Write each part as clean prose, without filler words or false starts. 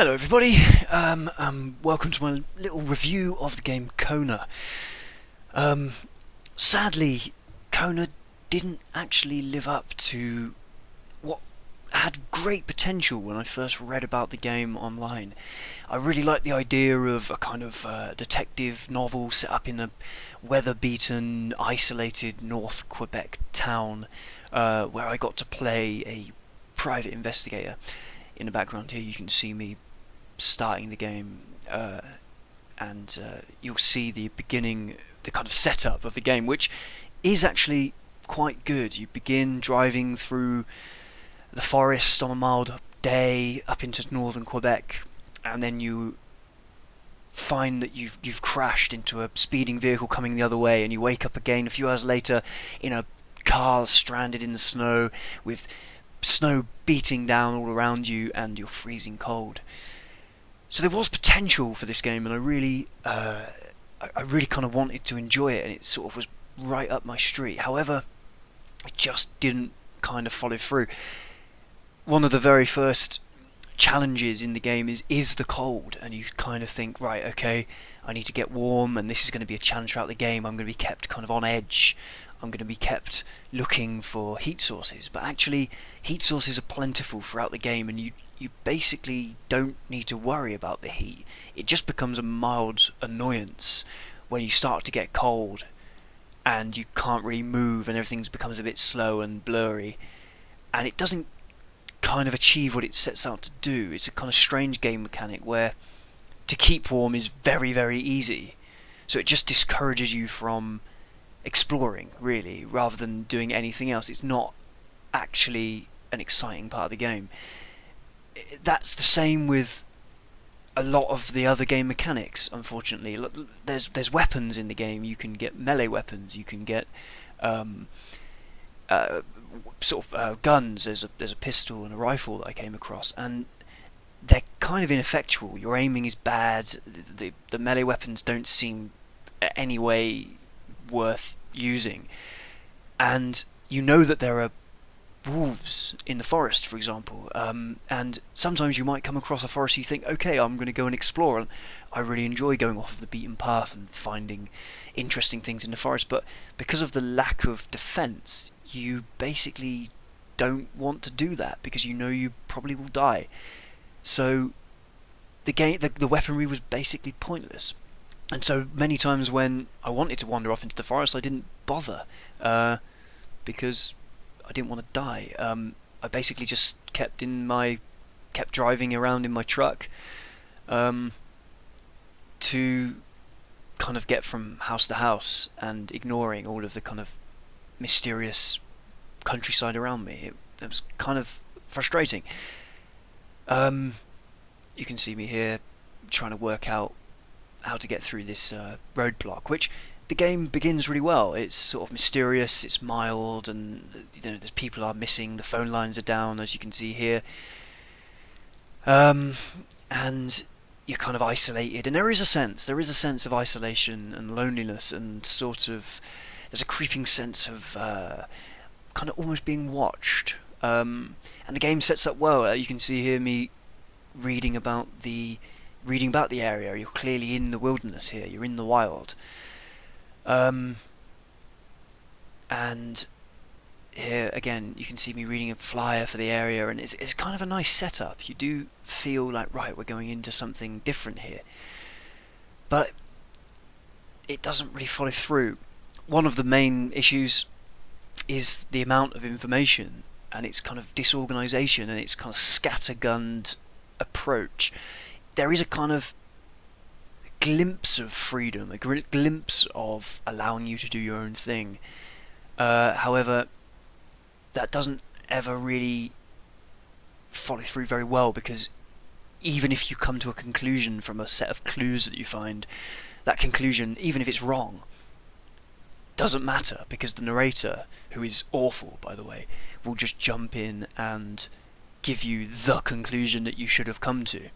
Hello everybody, welcome to my little review of the game Kona. Um, Sadly, Kona didn't actually live up to what had great potential when I first read about the game online. I really liked the idea of a kind of detective novel set up in a weather-beaten, isolated North Quebec town where I got to play a private investigator. In the background here you can see me starting the game, and you'll see the beginning, the kind of setup of the game, which is actually quite good. You begin driving through the forest on a mild day up into northern Quebec, and then you find that you've crashed into a speeding vehicle coming the other way, and you wake up again a few hours later in a car stranded in the snow with snow beating down all around you, and you're freezing cold. So there was potential for this game, and I really kind of wanted to enjoy it, and it sort of was right up my street. However, it just didn't kind of follow through. One of the very first challenges in the game is the cold, and you kind of think, right, okay, I need to get warm, and this is going to be a challenge throughout the game. I'm going to be kept kind of on edge. I'm going to be kept looking for heat sources, but actually heat sources are plentiful throughout the game, and you basically don't need to worry about the heat. It just becomes a mild annoyance when you start to get cold and you can't really move and everything becomes a bit slow and blurry, and it doesn't kind of achieve what it sets out to do. It's a kind of strange game mechanic where to keep warm is very, very easy, so it just discourages you from exploring, really, rather than doing anything else. It's not actually an exciting part of the game. That's the same with a lot of the other game mechanics, unfortunately. There's weapons in the game. You can get melee weapons, you can get guns. There's a pistol and a rifle that I came across, and they're kind of ineffectual. Your aiming is bad. The melee weapons don't seem any way worth using, and you know that there are wolves in the forest, for example, and sometimes you might come across a forest. You think, okay, I'm going to go and explore, and I really enjoy going off of the beaten path and finding interesting things in the forest, but because of the lack of defense, you basically don't want to do that because you know you probably will die. So the weaponry was basically pointless. And so many times when I wanted to wander off into the forest, I didn't bother, because I didn't want to die. I basically just kept driving around in my truck, to kind of get from house to house and ignoring all of the kind of mysterious countryside around me. It was kind of frustrating. You can see me here trying to work out how to get through this roadblock, which the game begins really well. It's sort of mysterious, it's mild, and the people are missing, the phone lines are down, as you can see here, and you're kind of isolated, and there is a sense of isolation and loneliness, and sort of there's a creeping sense of kind of almost being watched, and the game sets up well. You can see here me reading about the area. You're clearly in the wilderness here, you're in the wild. And here again you can see me reading a flyer for the area, and it's kind of a nice setup. You do feel like, right, we're going into something different here, but it doesn't really follow through. One of the main issues is the amount of information, and its kind of disorganisation, and its kind of scattergunned approach. There is a kind of glimpse of freedom, a glimpse of allowing you to do your own thing. However, that doesn't ever really follow through very well, because even if you come to a conclusion from a set of clues that you find, that conclusion, even if it's wrong, doesn't matter, because the narrator, who is awful, by the way, will just jump in and give you the conclusion that you should have come to.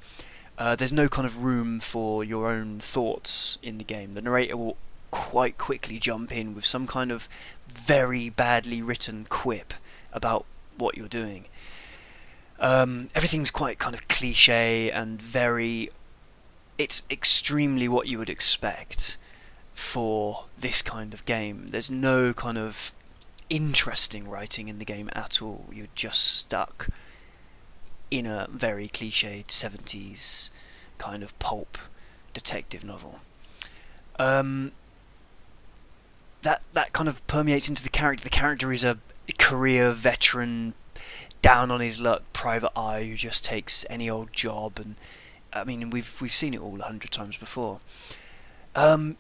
There's no kind of room for your own thoughts in the game. The narrator will quite quickly jump in with some kind of very badly written quip about what you're doing. Everything's quite kind of cliche and very. It's extremely what you would expect for this kind of game. There's no kind of interesting writing in the game at all. You're just stuck in a very cliched 70s kind of pulp detective novel. Um, that kind of permeates into the character. The character is a career veteran, down on his luck private eye who just takes any old job, and I mean we've seen it all 100 times before. Um,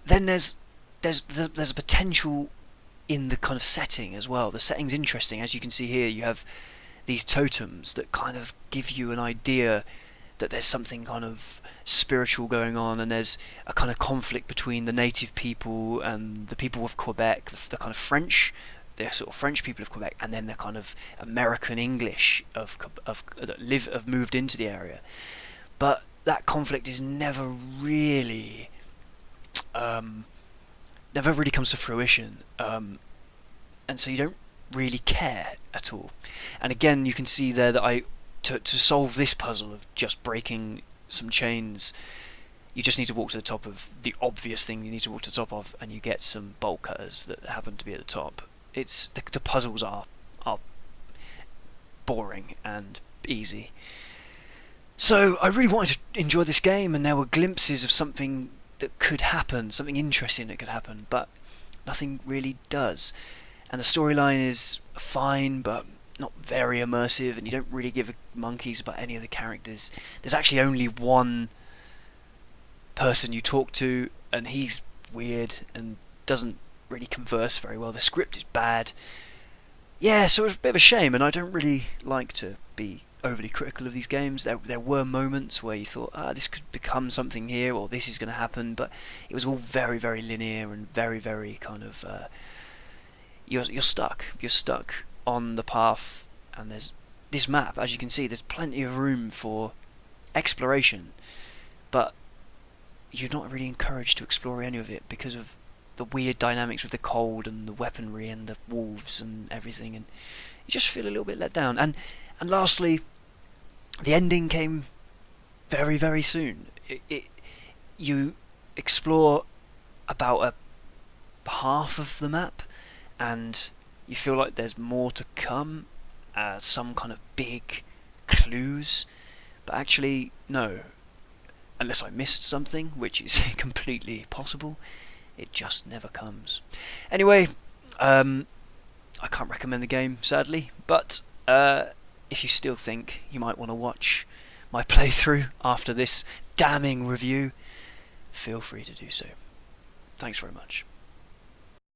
then there's a potential in the kind of setting as well. The setting's interesting, as you can see here. You have these totems that kind of give you an idea that there's something kind of spiritual going on, and there's a kind of conflict between the native people and the people of Quebec, the kind of French, the sort of French people of Quebec, and then the kind of American English of that have moved into the area. But that conflict is um, never really comes to fruition, and so you don't really care at all. And again, you can see there that to solve this puzzle of just breaking some chains, you just need to walk to the top of the obvious thing you need to walk to the top of, and you get some bolt cutters that happen to be at the top. It's the puzzles are boring and easy. So I really wanted to enjoy this game, and there were glimpses of something that could happen, something interesting that could happen, but nothing really does. And the storyline is fine, but not very immersive, and you don't really give a monkeys about any of the characters. There's actually only one person you talk to, and he's weird and doesn't really converse very well. The script is bad. Yeah, so it's a bit of a shame, and I don't really like to be overly critical of these games. There were moments where you thought, this could become something here, or this is going to happen, but it was all very, very linear and very, very kind of you're stuck. You're stuck on the path, and there's this map. As you can see, there's plenty of room for exploration, but you're not really encouraged to explore any of it because of the weird dynamics with the cold and the weaponry and the wolves and everything, and you just feel a little bit let down. And lastly, the ending came very, very soon. You explore about a half of the map, and you feel like there's more to come, some kind of big clues, but actually no. Unless I missed something, which is completely possible, it just never comes. Anyway, I can't recommend the game, sadly, but if you still think you might want to watch my playthrough after this damning review, feel free to do so. Thanks very much.